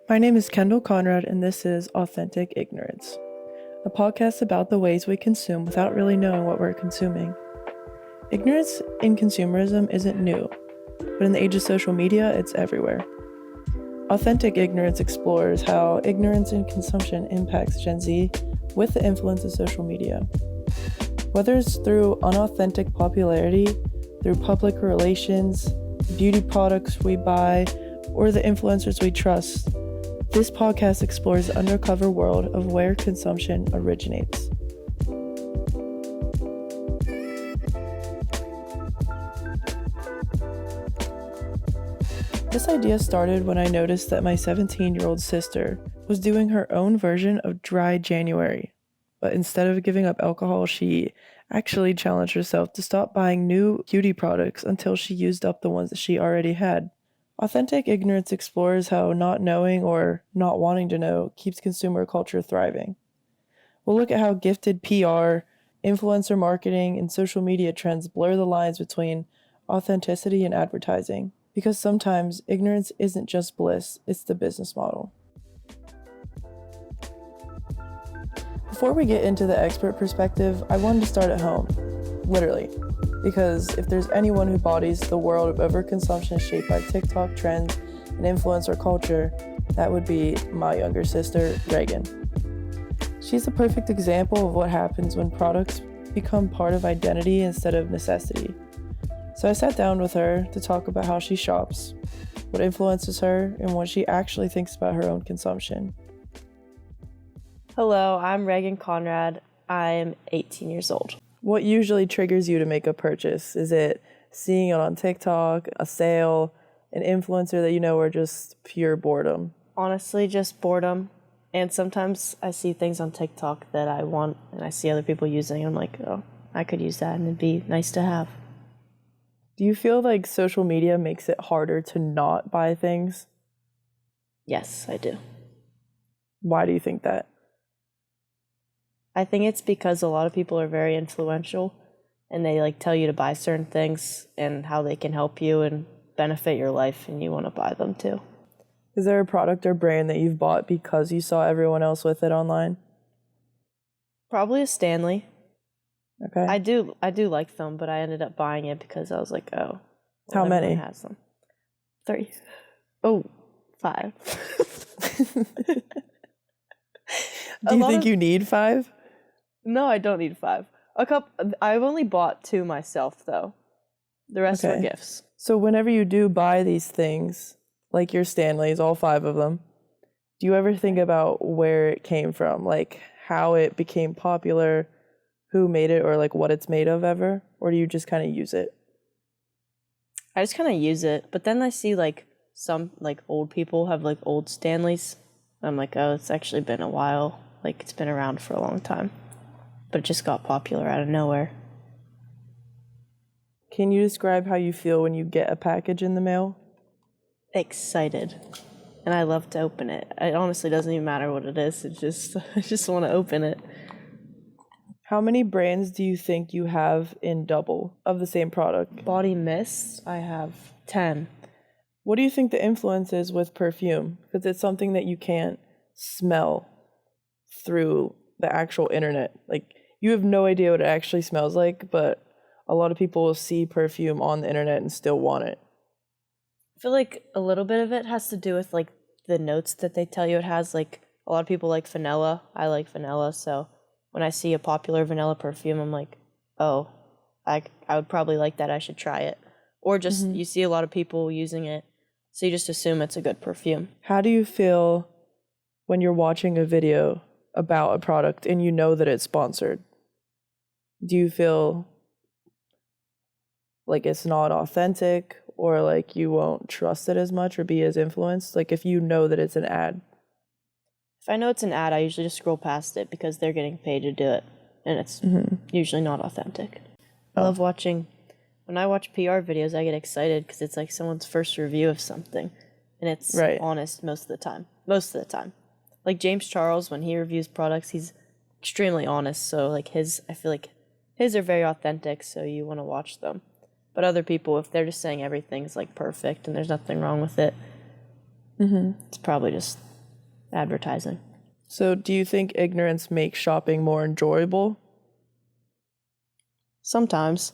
My name is Kendall Conrad, and this is Authentic Ignorance, a podcast about the ways we consume without really knowing what we're consuming. Ignorance in consumerism isn't new, but in the age of social media, it's everywhere. Authentic Ignorance explores how ignorance in consumption impacts Gen Z with the influence of social media. Whether it's through unauthentic popularity, through public relations, beauty products we buy, or the influencers we trust, this podcast explores the undercover world of where consumption originates. This idea started when I noticed that my 17-year-old sister was doing her own version of Dry January. But instead of giving up alcohol, she actually challenged herself to stop buying new beauty products until she used up the ones that she already had. Authentic Ignorance explores how not knowing or not wanting to know keeps consumer culture thriving. We'll look at how gifted PR, influencer marketing, and social media trends blur the lines between authenticity and advertising, because sometimes ignorance isn't just bliss, it's the business model. Before we get into the expert perspective, I wanted to start at home, literally. Because if there's anyone who embodies the world of overconsumption shaped by TikTok trends and influencer culture, that would be my younger sister, Reagan. She's a perfect example of what happens when products become part of identity instead of necessity. So I sat down with her to talk about how she shops, what influences her, and what she actually thinks about her own consumption. Hello, I'm Reagan Conrad. I'm 18 years old. What usually triggers you to make a purchase? Is it seeing it on TikTok, a sale, an influencer that you know, or just pure boredom? Honestly, just boredom. And sometimes I see things on TikTok that I want and I see other people using. I'm like, oh, I could use that and it'd be nice to have. Do you feel like social media makes it harder to not buy things? Yes, I do. Why do you think that? I think it's because a lot of people are very influential and they tell you to buy certain things and how they can help you and benefit your life, and you want to buy them too. Is there a product or brand that you've bought because you saw everyone else with it online? Probably a Stanley. Okay. I do like them, but I ended up buying it because I was like, oh. How many? Has them. 3. Oh, 5. Do you think you need 5? No, I don't need 5. I've only bought 2 myself, though. The rest were gifts. So whenever you do buy these things, like your Stanleys, all 5 of them, do you ever think about where it came from? Like how it became popular, who made it, or like what it's made of ever? Or do you just kind of use it? I just kind of use it. But then I see some old people have old Stanleys. I'm like, oh, it's actually been a while. It's been around for a long time. But it just got popular out of nowhere. Can you describe how you feel when you get a package in the mail? Excited. And I love to open it. It honestly doesn't even matter what it is. I just want to open it. How many brands do you think you have in double of the same product? Body mists, I have 10. What do you think the influence is with perfume? Because it's something that you can't smell through the actual internet. You have no idea what it actually smells like, but a lot of people will see perfume on the internet and still want it. I feel like a little bit of it has to do with the notes that they tell you it has. A lot of people like vanilla. I like vanilla, so when I see a popular vanilla perfume, I'm like, oh, I would probably like that. I should try it. Or just you see a lot of people using it, so you just assume it's a good perfume. How do you feel when you're watching a video about a product and you know that it's sponsored? Do you feel like it's not authentic, or you won't trust it as much or be as influenced? If you know that it's an ad. If I know it's an ad, I usually just scroll past it because they're getting paid to do it, and it's usually not authentic. I love watching. When I watch PR videos, I get excited because it's someone's first review of something, and it's honest most of the time. Most of the time. James Charles, when he reviews products, he's extremely honest, so I feel like his are very authentic, so you want to watch them. But other people, if they're just saying everything's perfect and there's nothing wrong with it, it's probably just advertising. So do you think ignorance makes shopping more enjoyable? Sometimes.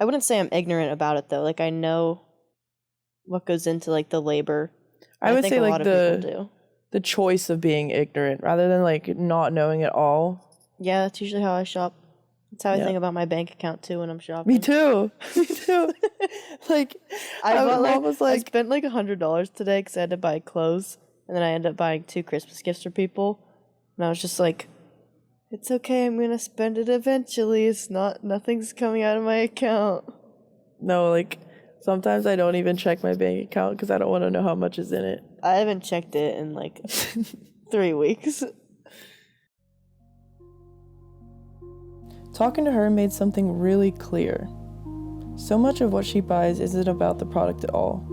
I wouldn't say I'm ignorant about it though. Like I know what goes into like the labor. I would think say a like lot of people do. the choice of being ignorant rather than like not knowing at all. Yeah, that's usually how I shop. That's how I Yeah. think about my bank account too when I'm shopping. Me too. Me too. Like I my bought mom was I like, spent like $100 today because I had to buy clothes, and then I ended up buying 2 Christmas gifts for people, and I was just like, "It's okay, I'm gonna spend it eventually. Nothing's coming out of my account." no, like sometimes I don't even check my bank account because I don't want to know how much is in it. I haven't checked it in like 3 weeks. Talking to her made something really clear. So much of what she buys isn't about the product at all.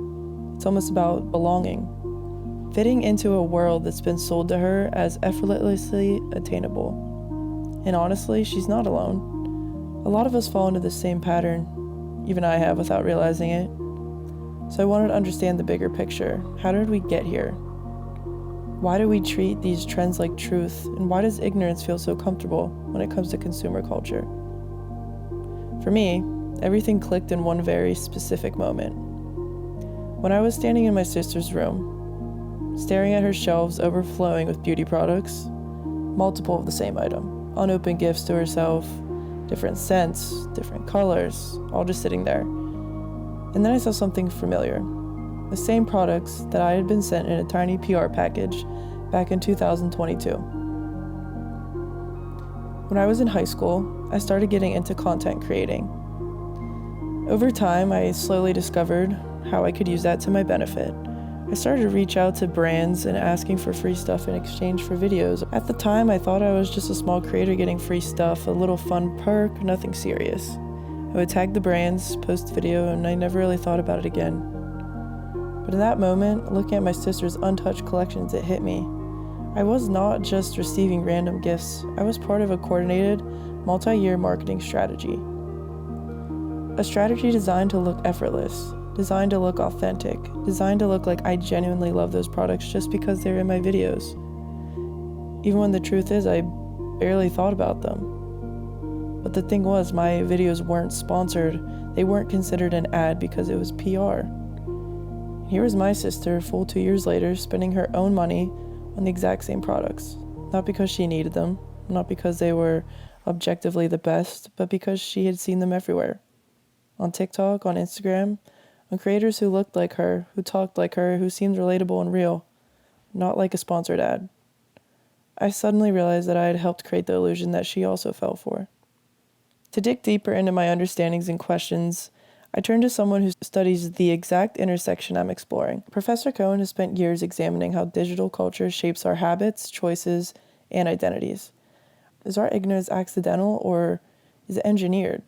It's almost about belonging, fitting into a world that's been sold to her as effortlessly attainable. And honestly, she's not alone. A lot of us fall into the same pattern, even I have without realizing it. So I wanted to understand the bigger picture. How did we get here? Why do we treat these trends like truth, and why does ignorance feel so comfortable when it comes to consumer culture? For me, everything clicked in one very specific moment. When I was standing in my sister's room, staring at her shelves overflowing with beauty products, multiple of the same item, unopened gifts to herself, different scents, different colors, all just sitting there. And then I saw something familiar. The same products that I had been sent in a tiny PR package back in 2022. When I was in high school, I started getting into content creating. Over time, I slowly discovered how I could use that to my benefit. I started to reach out to brands and asking for free stuff in exchange for videos. At the time, I thought I was just a small creator getting free stuff, a little fun perk, nothing serious. I would tag the brands, post the video, and I never really thought about it again. But in that moment, looking at my sister's untouched collections, it hit me. I was not just receiving random gifts, I was part of a coordinated, multi-year marketing strategy. A strategy designed to look effortless, designed to look authentic, designed to look like I genuinely love those products just because they're in my videos. Even when the truth is, I barely thought about them. But the thing was, my videos weren't sponsored, they weren't considered an ad because it was PR. Here was my sister, full 2 years later, spending her own money on the exact same products. Not because she needed them, not because they were objectively the best, but because she had seen them everywhere. On TikTok, on Instagram, on creators who looked like her, who talked like her, who seemed relatable and real, not like a sponsored ad. I suddenly realized that I had helped create the illusion that she also fell for. To dig deeper into my understandings and questions, I turned to someone who studies the exact intersection I'm exploring. Professor Cohen has spent years examining how digital culture shapes our habits, choices, and identities. Is our ignorance accidental or is it engineered?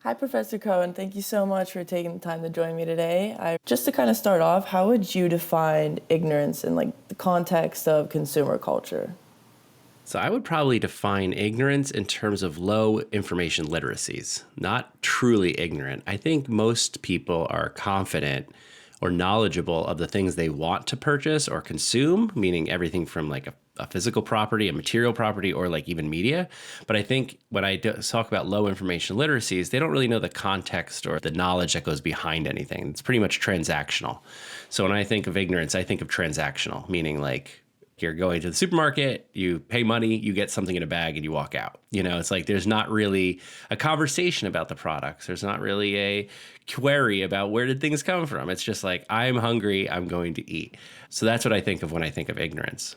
Hi, Professor Cohen. Thank you so much for taking the time to join me today. Just to kind of start off, how would you define ignorance in like the context of consumer culture? So I would probably define ignorance in terms of low information literacies, not truly ignorant. I think most people are confident or knowledgeable of the things they want to purchase or consume, meaning everything from like a physical property, a material property, or like even media. But I think when I talk about low information literacies, they don't really know the context or the knowledge that goes behind anything. It's pretty much transactional. So when I think of ignorance, I think of transactional, meaning like you're going to the supermarket, you pay money, you get something in a bag and you walk out. You know, it's like there's not really a conversation about the products. There's not really a query about where did things come from. It's just like, I'm hungry, I'm going to eat. So that's what I think of when I think of ignorance.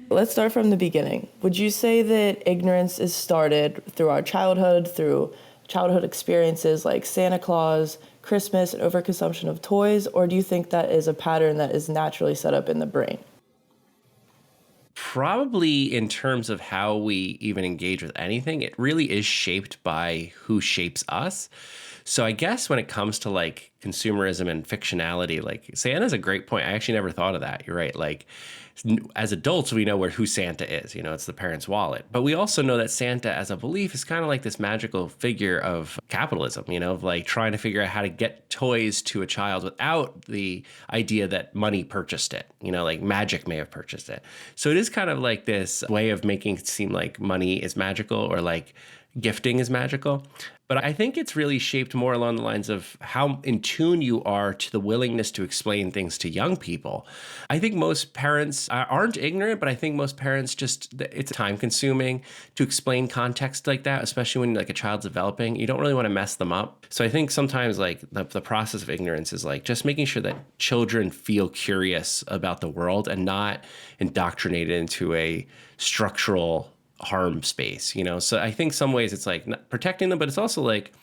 Let's start from the beginning. Would you say that ignorance is started through our childhood, through childhood experiences like Santa Claus, Christmas, and overconsumption of toys, or do you think that is a pattern that is naturally set up in the brain? Probably in terms of how we even engage with anything, it really is shaped by who shapes us. So I guess when it comes to like consumerism and fictionality, like Santa's a great point. I actually never thought of that. You're right. Like as adults, we know who Santa is. It's the parents' wallet. But we also know that Santa as a belief is kind of like this magical figure of capitalism, of like trying to figure out how to get toys to a child without the idea that money purchased it, like magic may have purchased it. So it is kind of like this way of making it seem like money is magical or like gifting is magical. But I think it's really shaped more along the lines of how in tune you are to the willingness to explain things to young people. I think most parents aren't ignorant, but I think most parents it's time consuming to explain context like that, especially when like a child's developing. You don't really want to mess them up. So I think sometimes like the process of ignorance is like just making sure that children feel curious about the world and not indoctrinated into a structural harm space, So I think some ways it's like protecting them, but it's also like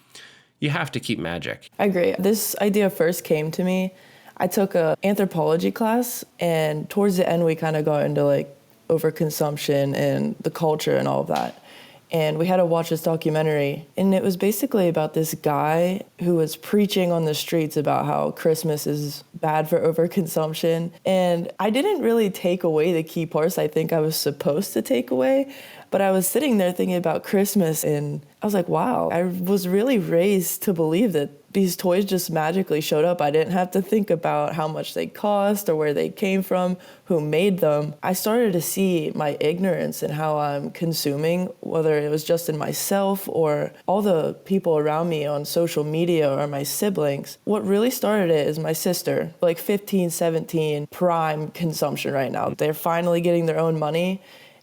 you have to keep magic. I agree. This idea first came to me. I took a anthropology class, and towards the end we kind of got into like overconsumption and the culture and all of that. And we had to watch this documentary, and it was basically about this guy who was preaching on the streets about how Christmas is bad for overconsumption. And I didn't really take away the key parts I think I was supposed to take away, but I was sitting there thinking about Christmas, and I was like, wow, I was really raised to believe that these toys just magically showed up. I didn't have to think about how much they cost or where they came from, who made them. I started to see my ignorance in how I'm consuming, whether it was just in myself or all the people around me on social media or my siblings. What really started it is my sister, like 15, 17, prime consumption right now. They're finally getting their own money.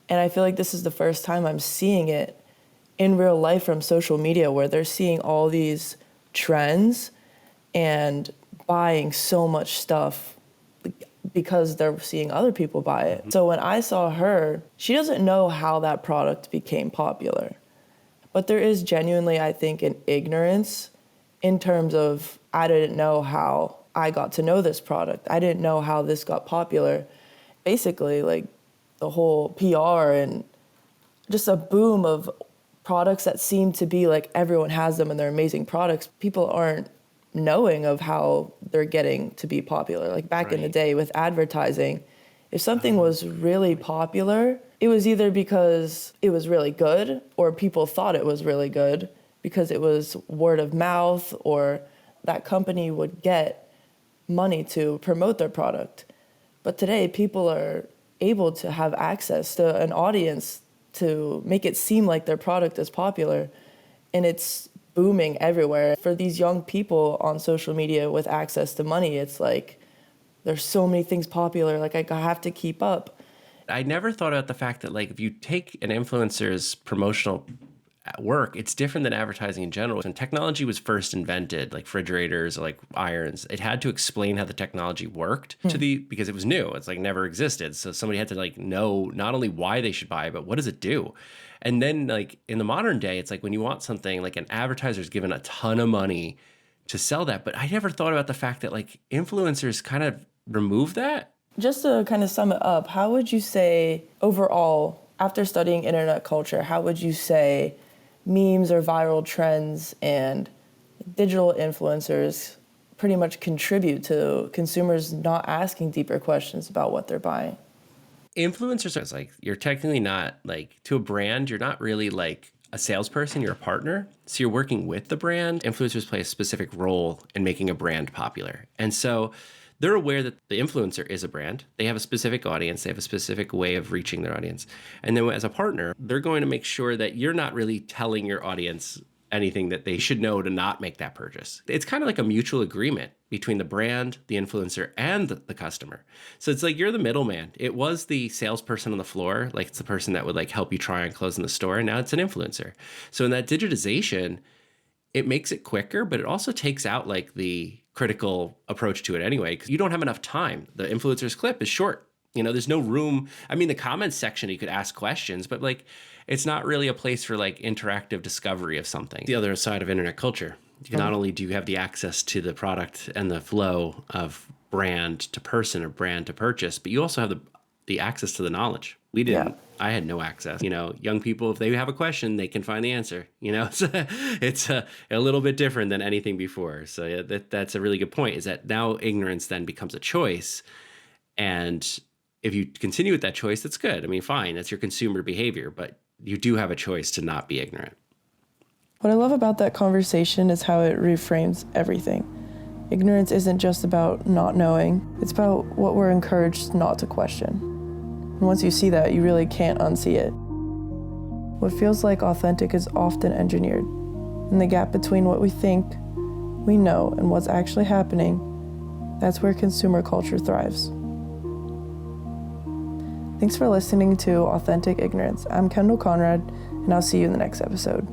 And I feel like this is the first time I'm seeing it in real life from social media, where they're seeing all these trends and buying so much stuff because they're seeing other people buy it. So when I saw her, she doesn't know how that product became popular. But there is genuinely, I think, an ignorance in terms of I didn't know how I got to know this product. I didn't know how this got popular. Basically, like the whole PR and just a boom of products that seem to be like everyone has them and they're amazing products. People aren't knowing of how they're getting to be popular. Like back in the day with advertising, if something was really popular, it was either because it was really good or people thought it was really good because it was word of mouth or that company would get money to promote their product. But today people are able to have access to an audience to make it seem like their product is popular, and it's booming everywhere. For these young people on social media with access to money, it's like there's so many things popular, like I have to keep up. I never thought about the fact that like if you take an influencer's promotional work, it's different than advertising in general. When technology was first invented, like refrigerators, like irons, it had to explain how the technology worked because it was new. It's like never existed. So somebody had to like know not only why they should buy it, but what does it do? And then like in the modern day, it's like when you want something, like an advertiser's given a ton of money to sell that. But I never thought about the fact that like influencers kind of remove that. Just to kind of sum it up, how would you say overall, after studying internet culture, how would you say memes or viral trends and digital influencers pretty much contribute to consumers not asking deeper questions about what they're buying? Influencers are like, you're technically not like, to a brand, you're not really like a salesperson, you're a partner. So you're working with the brand. Influencers play a specific role in making a brand popular. And so they're aware that the influencer is a brand. They have a specific audience. They have a specific way of reaching their audience. And then as a partner, they're going to make sure that you're not really telling your audience anything that they should know to not make that purchase. It's kind of like a mutual agreement between the brand, the influencer, and the customer. So it's like you're the middleman. It was the salesperson on the floor, like it's the person that would like help you try and close in the store, and now it's an influencer. So in that digitization, it makes it quicker, but it also takes out like the critical approach to it anyway, because you don't have enough time. The influencer's clip is short. There's no room. I mean, the comments section, you could ask questions, but like, it's not really a place for like interactive discovery of something. The other side of internet culture, not only do you have the access to the product and the flow of brand to person or brand to purchase, but you also have the access to the knowledge. We didn't. Yeah. I had no access. Young people, if they have a question, they can find the answer. It's a little bit different than anything before. So yeah, that's a really good point, is that now ignorance then becomes a choice. And if you continue with that choice, that's good. I mean, fine, that's your consumer behavior, but you do have a choice to not be ignorant. What I love about that conversation is how it reframes everything. Ignorance isn't just about not knowing, it's about what we're encouraged not to question. And once you see that, you really can't unsee it. What feels like authentic is often engineered, and the gap between what we think we know and what's actually happening, that's where consumer culture thrives. Thanks for listening to Authentic Ignorance. I'm Kendall Conrad, and I'll see you in the next episode.